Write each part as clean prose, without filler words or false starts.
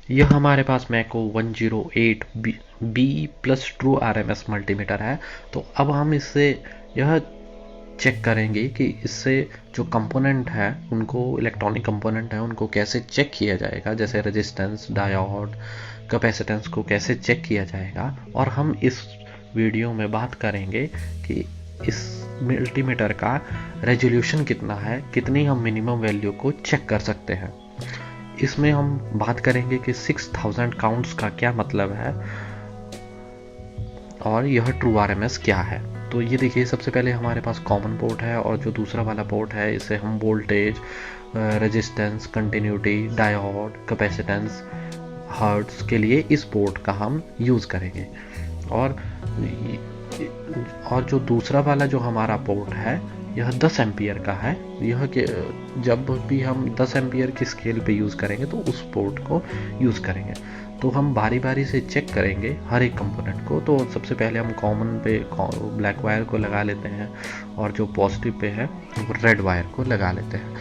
यह हमारे पास Meco 108 B plus true RMS multimeter है। तो अब हम इससे यह चेक करेंगे कि इससे जो कंपोनेंट है उनको, इलेक्ट्रॉनिक कंपोनेंट है उनको कैसे चेक किया जाएगा, जैसे रेजिस्टेंस, डायोड, कैपेसिटेंस को कैसे चेक किया जाएगा। और हम इस वीडियो में बात करेंगे कि इस मल्टीमीटर का रेजोल्यूशन कितना है, कितनी हम मिनिमम वैल्यू को चेक कर सकते हैं। इसमें हम बात करेंगे कि 6000 काउंट्स का क्या मतलब है और यह ट्रू आरएमएस क्या है। तो ये देखिए, सबसे पहले हमारे पास कॉमन पोर्ट है और जो दूसरा वाला पोर्ट है इसे हम voltage, resistance, continuity, diode, capacitance, hertz के लिए इस पोर्ट का हम यूज़ करेंगे। और जो दूसरा वाला जो हमारा पोर्ट है यह 10 एम्पियर का है। यह कि जब भी हम 10 एम्पियर की स्केल पे यूज़ करेंगे तो उस पोर्ट को यूज़ करेंगे। तो हम बारी बारी से चेक करेंगे हर एक कंपोनेंट को। तो सबसे पहले हम कॉमन पे ब्लैक वायर को लगा लेते हैं और जो पॉजिटिव पे है वो रेड वायर को लगा लेते हैं।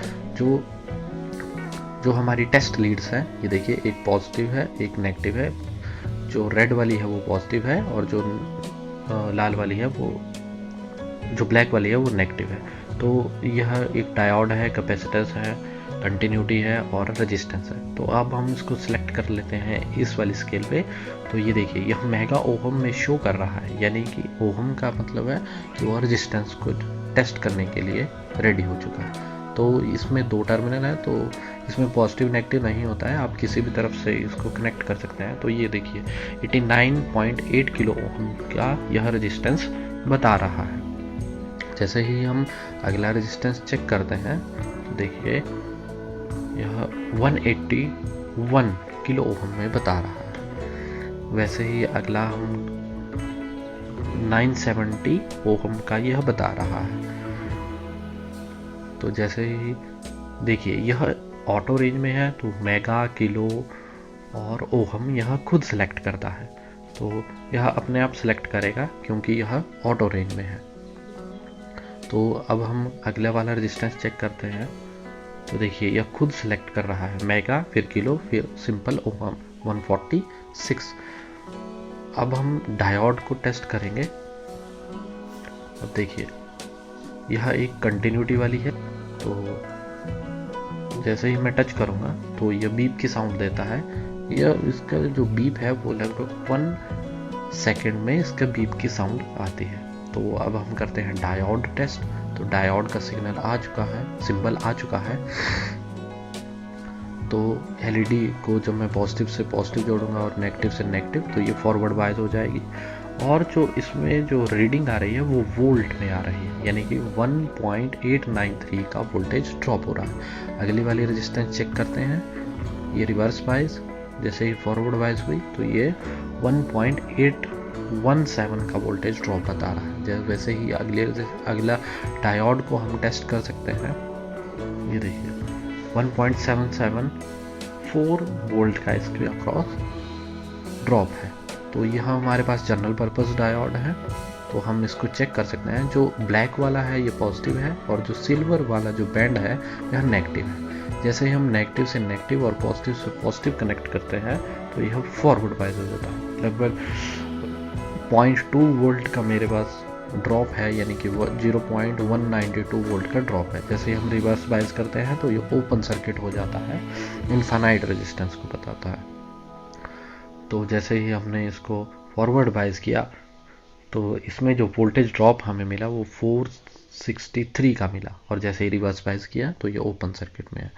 जो हमारी टेस्ट लीड्स हैं, ये देखिए, एक पॉजिटिव है एक नेगेटिव है। जो रेड वाली है वो पॉजिटिव है और जो लाल वाली है वो, जो ब्लैक वाली है वो नेगेटिव है। तो यह एक डायोड है, कैपेसिटेंस है, कंटिन्यूटी है और रेजिस्टेंस है। तो अब हम इसको सिलेक्ट कर लेते हैं इस वाली स्केल पे। तो ये देखिए, यह मेगा ओहम में शो कर रहा है, यानी कि ओहम का मतलब है कि वो रेजिस्टेंस को टेस्ट करने के लिए रेडी हो चुका है। तो इसमें दो टर्मिनल है, तो इसमें पॉजिटिव नेगेटिव नहीं होता है, आप किसी भी तरफ से इसको कनेक्ट कर सकते हैं। तो ये देखिए 89.8 किलो ओहम का यह रेजिस्टेंस बता रहा है। जैसे ही हम अगला रेजिस्टेंस चेक करते हैं तो देखिए यह 181 किलो ओहम में बता रहा है। वैसे ही अगला हम 970 ओहम का यह बता रहा है। तो जैसे ही देखिए यह ऑटो रेंज में है तो मेगा, किलो और ओहम यह खुद सेलेक्ट करता है। तो यह अपने आप सेलेक्ट करेगा क्योंकि यह ऑटो रेंज में है। तो अब हम अगला वाला रेजिस्टेंस चेक करते हैं। तो देखिए यह खुद सेलेक्ट कर रहा है, मेगा, फिर किलो, फिर सिंपल ओहम 146। अब हम डायोड को टेस्ट करेंगे। अब देखिए यह एक कंटिन्यूटी वाली है। तो जैसे ही मैं टच करूँगा तो यह बीप की साउंड देता है। यह इसका जो बीप है वो लगभग 1 सेकेंड में इसका बीप की साउंड आती है। तो अब हम करते हैं डायोड टेस्ट। तो डायोड का सिग्नल आ चुका है, सिंबल आ चुका है। तो एलईडी को जब मैं पॉजिटिव से पॉजिटिव जोड़ूंगा और नेगेटिव से नेगेटिव तो ये फॉरवर्ड बायस हो जाएगी। और जो इसमें जो रीडिंग आ रही है वो वोल्ट में आ रही है, यानी कि 1.893 का वोल्टेज ड्रॉप हो रहा है। अगली वाली रेजिस्टेंस चेक करते हैं, ये रिवर्स बायस, जैसे ही फॉरवर्ड बायस हुई तो ये 1.817 का वोल्टेज ड्रॉप बता रहा है। वैसे ही अगला डायोड को हम टेस्ट कर सकते हैं। ये देखिए 1.774 वोल्ट का इसके अक्रॉस ड्रॉप है। तो यह हमारे पास जनरल पर्पस डायोड है। तो हम इसको चेक कर सकते हैं। जो ब्लैक वाला है ये पॉजिटिव है और जो सिल्वर वाला जो बैंड है यह नेगेटिव है। जैसे ही हम नेगेटिव से नेगेटिव और पॉजिटिव से पॉजिटिव कनेक्ट करते हैं तो यह फॉरवर्ड बायस हो जाता है। लगभग 0.2 वोल्ट का मेरे पास ड्रॉप है, यानी कि 0.192 वोल्ट का ड्रॉप है। जैसे ही हम रिवर्स बायस करते हैं तो ये ओपन सर्किट हो जाता है, इनफाइनाइट रेजिस्टेंस को बताता है। तो जैसे ही हमने इसको फॉरवर्ड बायस किया तो इसमें जो वोल्टेज ड्रॉप हमें मिला वो 463 का मिला। और जैसे ही रिवर्स बायस किया तो ये ओपन सर्किट में है।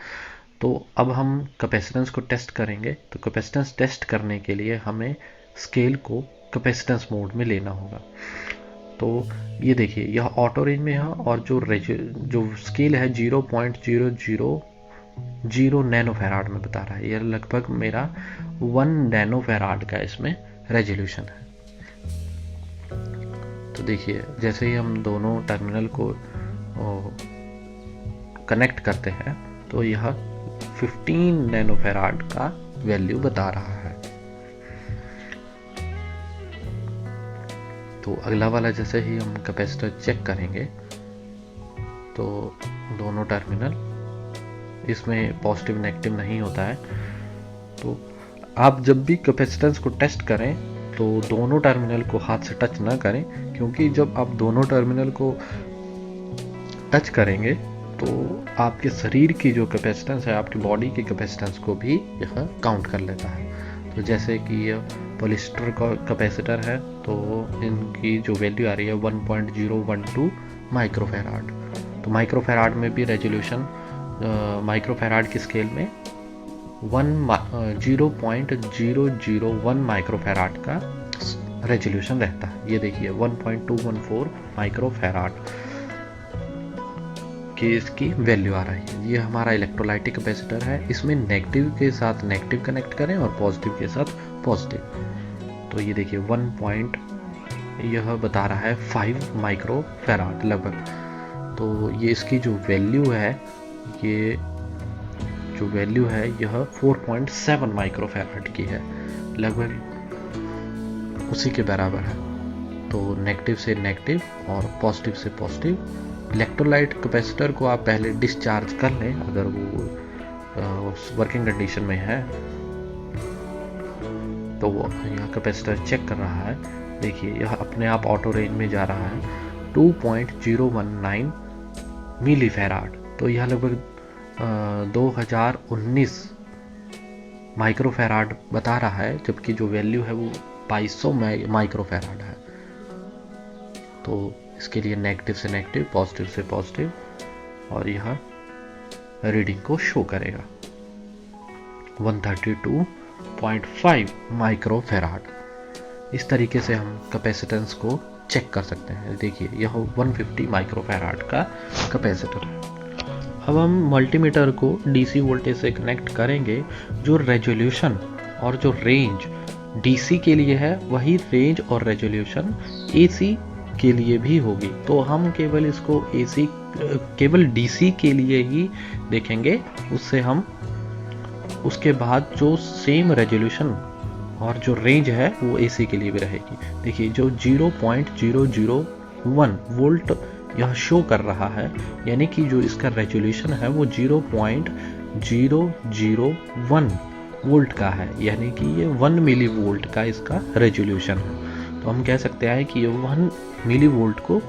तो अब हम कैपेसिटेंस को टेस्ट करेंगे। तो कैपेसिटेंस टेस्ट करने के लिए हमें स्केल को कैपेसिटेंस मोड में लेना होगा। तो ये देखिए यह ऑटो रेंज में है और जो स्केल है 0.00 नैनो फैराड में बता रहा है। यह लगभग मेरा 1 नैनो फैराड का इसमें रेजोल्यूशन है। तो देखिए जैसे ही हम दोनों टर्मिनल को कनेक्ट करते हैं तो यह 15 नैनो फैराड का वैल्यू बता रहा है। तो अगला वाला जैसे ही हम कैपेसिटर चेक करेंगे तो दोनों टर्मिनल, इसमें पॉजिटिव नेगेटिव नहीं होता है। तो आप जब भी कैपेसिटेंस को टेस्ट करें तो दोनों टर्मिनल को हाथ से टच ना करें, क्योंकि जब आप दोनों टर्मिनल को टच करेंगे तो आपके शरीर की जो कैपेसिटेंस है, आपकी बॉडी की कैपेसिटेंस को भी यह काउंट कर लेता है। तो जैसे कि यह पॉलिस्टर का कैपेसिटर है तो इनकी जो वैल्यू आ रही है 1.012 माइक्रोफैराड। तो माइक्रोफैराड में भी रेजोल्यूशन माइक्रोफैराड की स्केल में 0.001 माइक्रोफैराड का रेजोल्यूशन रहता है। ये देखिए 1.214 माइक्रोफैराड की इसकी वैल्यू आ रही है। ये हमारा इलेक्ट्रोलाइटिक कैपेसिटर है। इसमें नेगेटिव के साथ नेगेटिव कनेक्ट करें और पॉजिटिव के साथ पॉजिटिव। तो ये देखिए यह बता रहा है 5 माइक्रोफैराड लगभग। तो ये इसकी जो वैल्यू है, यह 4.7 माइक्रोफैराड की है, लगभग उसी के बराबर है। तो नेगेटिव से नेगेटिव और पॉजिटिव से पॉजिटिव। इलेक्ट्रोलाइट कैपेसिटर को आप पहले डिस्चार्ज कर लें अगर वो वर्किंग कंडीशन में है। तो वो यह कैपेसिटर चेक कर रहा है। देखिए यह अपने आप ऑटो रेंज में जा रहा है 2.019 मिलीफैराड। तो यह लगभग 2019 माइक्रोफैराड बता रहा है, जबकि जो वैल्यू है वो 2200 माइक्रोफैराड है। तो इसके लिए नेगेटिव से नेगेटिव, पॉजिटिव से पॉजिटिव, और यह रीडिंग को शो करेगा 132.5 माइक्रोफैराड। इस तरीके से हम कैपेसिटेंस को चेक कर सकते हैं। देखिए यह 150 माइक्रोफैराड का कैपेसिटर है। अब हम मल्टीमीटर को डीसी वोल्टेज से कनेक्ट करेंगे। जो रेजोल्यूशन और जो रेंज डीसी के लिए है, वही रेंज और रेजोल्यूशन एसी के लिए भी होगी। तो हम केवल इसको केवल डीसी के लिए ही देखेंगे। उसके बाद जो सेम रेजोल्यूशन और जो रेंज है वो एसी के लिए भी रहेगी। देखिए जो 0.001 वोल्ट यह शो कर रहा है, यानी कि जो इसका रेजोल्यूशन है वो 0.001 वोल्ट का है, यानी कि ये 1 मिली वोल्ट का इसका रेजोल्यूशन है। तो हम कह सकते हैं कि ये 1 मिली वोल्ट को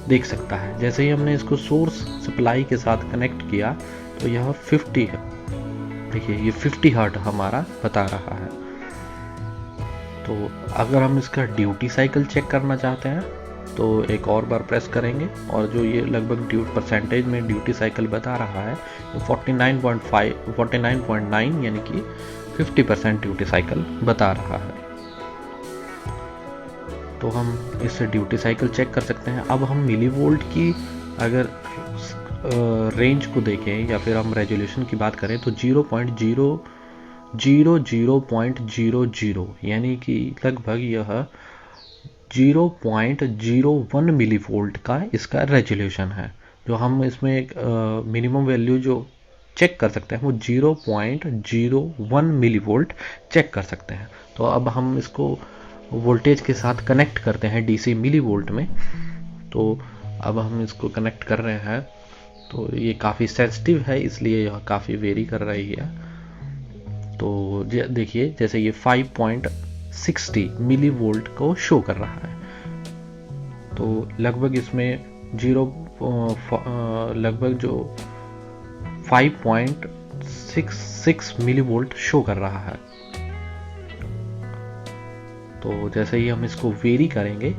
देख सकता है। जैसे ही हमने इसको सोर्स सप्लाई के साथ कनेक्ट किया तो यह 50 है। देखिए ये 50 हर्ट्ज हमारा बता रहा है। तो अगर हम इसका ड्यूटी साइकिल चेक करना चाहते हैं तो एक और बार प्रेस करेंगे, और जो ये लगभग परसेंटेज में ड्यूटी साइकिल बता रहा है वो 49.9 यानी कि 50% ड्यूटी साइकिल बता रहा है। तो हम इससे ड्यूटी साइकिल चेक कर सकते हैं। अब हम मिली वोल्ट की अगर रेंज को देखें या फिर हम रेजोल्यूशन की बात करें तो 0.000.00 यानी कि लगभग यह 0.01 मिली वोल्ट का इसका रेजोल्यूशन है। जो हम इसमें एक मिनिमम वैल्यू जो चेक कर सकते हैं वो 0.01 मिली वोल्ट चेक कर सकते हैं। तो अब हम इसको वोल्टेज के साथ कनेक्ट करते हैं डीसी मिली वोल्ट में। तो अब हम इसको कनेक्ट कर रहे हैं। तो ये काफ़ी सेंसिटिव है, इसलिए यह काफ़ी वेरी कर रही है। तो देखिए जैसे ये 5.60 मिली वोल्ट को शो कर रहा है। तो लगभग इसमें लगभग जो 5.66 मिली वोल्ट शो कर रहा है। तो जैसे ही हम इसको वेरी करेंगे,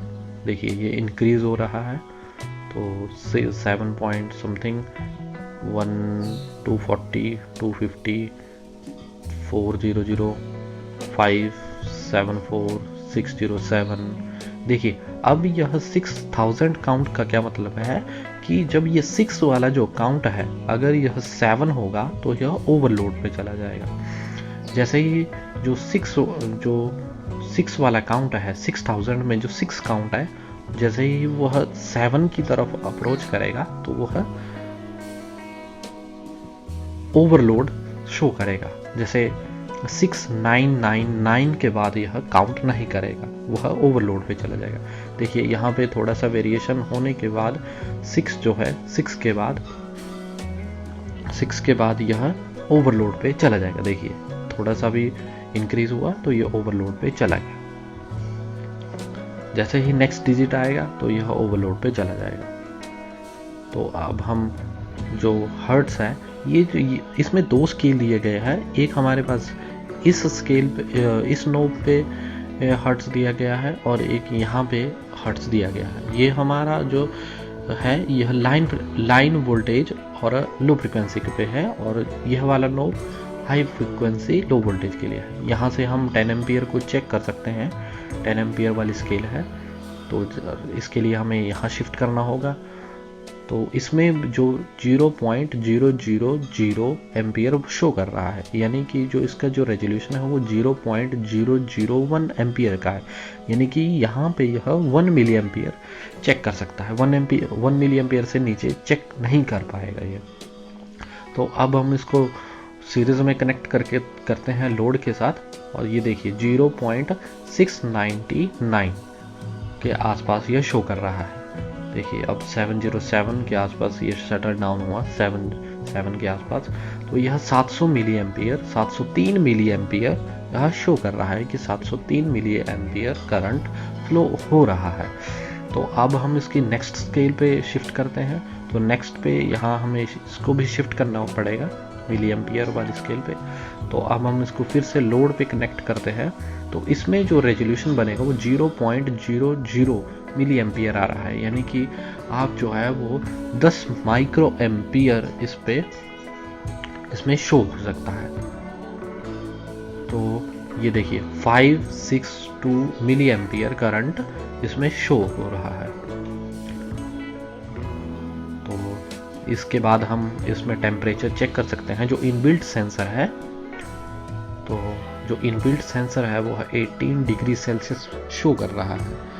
देखिए ये इंक्रीज हो रहा है। तो 7 पॉइंट समथिंग 1 240 250 400 574 607। देखिए अब यह 6000 काउंट का क्या मतलब है कि जब ये 6 वाला जो काउंट है, अगर यह 7 होगा तो यह ओवरलोड पे चला जाएगा। जैसे ही जो 6 वाला काउंट है, 6000 में जो 6 काउंट है, जैसे ही वह 7 की तरफ अप्रोच करेगा तो वह ओवरलोड शो करेगा। जैसे 6999 के बाद यह काउंट नहीं करेगा, वह ओवरलोड पे चला जाएगा। देखिए यहाँ पे थोड़ा सा वेरिएशन होने के बाद 6 जो है 6 के बाद यह ओवरलोड पे चला जाएगा। देखिए थोड़ा सा भी इंक्रीज हुआ तो ये ओवरलोड पे चला गया। जैसे ही नेक्स्ट डिजिट आएगा तो यह ओवरलोड पे चला जाएगा। तो अब हम जो हर्ट्स है, इसमें 2 स्केल दिए गए हैं। एक हमारे पास इस स्केल पे, इस नोब पे हर्ट्स दिया गया है और एक यहाँ पे हर्ट्स दिया गया है। ये हमारा जो है यह लाइन वोल्टेज और लो फ्रिक्वेंसी पे है, और यह वाला knob high frequency low voltage के लिए है। यहाँ से हम 10 एम्पियर को चेक कर सकते हैं। 10 एम्पियर वाली स्केल है, तो इसके लिए हमें यहाँ शिफ्ट करना होगा। तो इसमें जो 0.000 एम्पियर शो कर रहा है, यानी कि जो इसका जो रेजोल्यूशन है वो 0.001 एम्पियर का है, यानी कि यहाँ पे यह 1 मिली एम्पियर चेक कर सकता है। 1 मिली एम्पियर से नीचे चेक नहीं कर पाएगा ये। तो अब हम इसको सीरीज में कनेक्ट करते हैं लोड के साथ, और ये देखिए 0.699 के आसपास ये शो कर रहा है। देखिए अब 707 के आसपास ये शटर डाउन हुआ, 7 के आसपास। तो यह 700 मिली एम्पियर, 703 मिली एम्पियर यह शो कर रहा है कि 703 मिली एम्पियर करंट फ्लो हो रहा है। तो अब हम इसकी नेक्स्ट स्केल पे शिफ्ट करते हैं। तो नेक्स्ट पे यहाँ हमें इसको भी शिफ्ट करना पड़ेगा मिली एम्पियर वाली स्केल पे। तो अब हम इसको फिर से लोड पे कनेक्ट करते हैं। तो इसमें जो रेजोल्यूशन बनेगा वो 0.00 मिली एम्पियर आ रहा है, यानी कि आप जो है वो 10 माइक्रो एम्पियर इसमें शो हो सकता है। तो ये देखिए 562 मिली एम्पियर करंट इसमें शो हो रहा है। तो इसके बाद हम इसमें टेम्परेचर चेक कर सकते हैं। जो इनबिल्ट सेंसर है, तो जो इनबिल्ट सेंसर है वो 18 डिग्री सेल्सियस शो कर रहा है।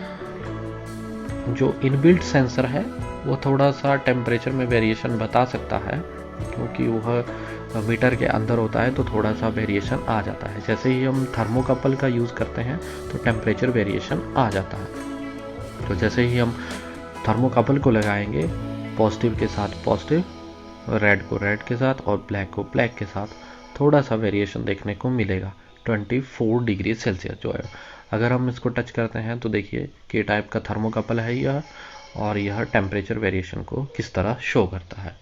जो इनबिल्ट सेंसर है वो थोड़ा सा टेम्परेचर में वेरिएशन बता सकता है, क्योंकि वह मीटर के अंदर होता है, तो थोड़ा सा वेरिएशन आ जाता है। जैसे ही हम थर्मोकपल का यूज़ करते हैं तो टेम्परेचर वेरिएशन आ जाता है। तो जैसे ही हम थर्मोकपल को लगाएंगे पॉजिटिव के साथ पॉजिटिव, रेड को रेड के साथ और ब्लैक को ब्लैक के साथ, थोड़ा सा वेरिएशन देखने को मिलेगा। 24 डिग्री सेल्सियस जो है, अगर हम इसको टच करते हैं तो देखिए के टाइप का थर्मोकपल है यह, और यह टेम्परेचर वेरिएशन को किस तरह शो करता है।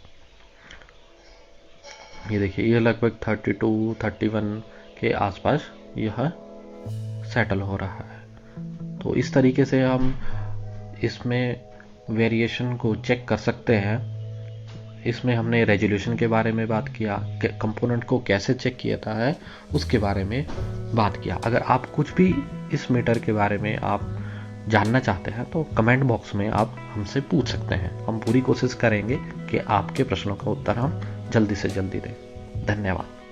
ये देखिए यह लगभग 32-31 के आसपास यह सेटल हो रहा है। तो इस तरीके से हम इसमें वेरिएशन को चेक कर सकते हैं। इसमें हमने रेजोल्यूशन के बारे में बात किया, कंपोनेंट को कैसे चेक किया है उसके बारे में बात किया। अगर आप कुछ भी इस मीटर के बारे में आप जानना चाहते हैं तो कमेंट बॉक्स में आप हमसे पूछ सकते हैं। हम पूरी कोशिश करेंगे कि आपके प्रश्नों का उत्तर हम जल्दी से जल्दी दें। धन्यवाद।